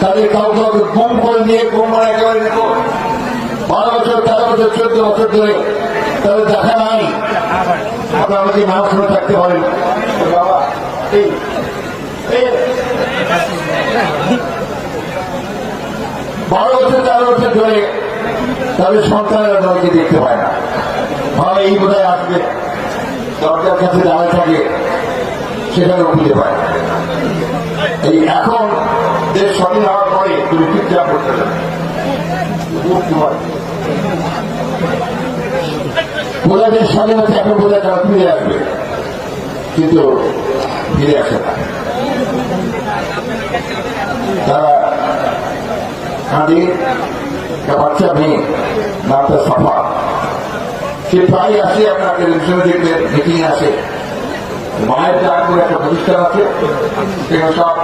তাদের কাউকে গুম করে নিয়ে গুম মানে একেবারে 12 বছর 13 বছর 14 বছর ধরে তাদের দেখা নাই। আপনারা আমাকে নাম শুনে থাকতে পারেন বাবা, এই 12 বছর 13 বছর ধরে তাদের সন্তানেরা তাদেরকে দেখতে পায় না। ভালো এই বোধহয় আসবে দরজার কাছে দাঁড়ায় থাকে, সেখানেও খুঁজে পায়। এই এখন দেশ স্বাধীন হওয়ার পরে তুমি চুপচাপ করতে যাবে, বোঝা দেশ স্বাধীন হচ্ছে, এখন বোঝা তারা ফিরে আসবে, কিন্তু ফিরে আসে না। তারা কাঁদে, বাচ্চা মেয়ে নামটা সাফা, সে প্রায় আসে, আপনার টেলিভিশনে দেখবেন মিটিং আসে, মায়ের ডাক করে একটা প্রতিষ্ঠান আছে, সেখানে সব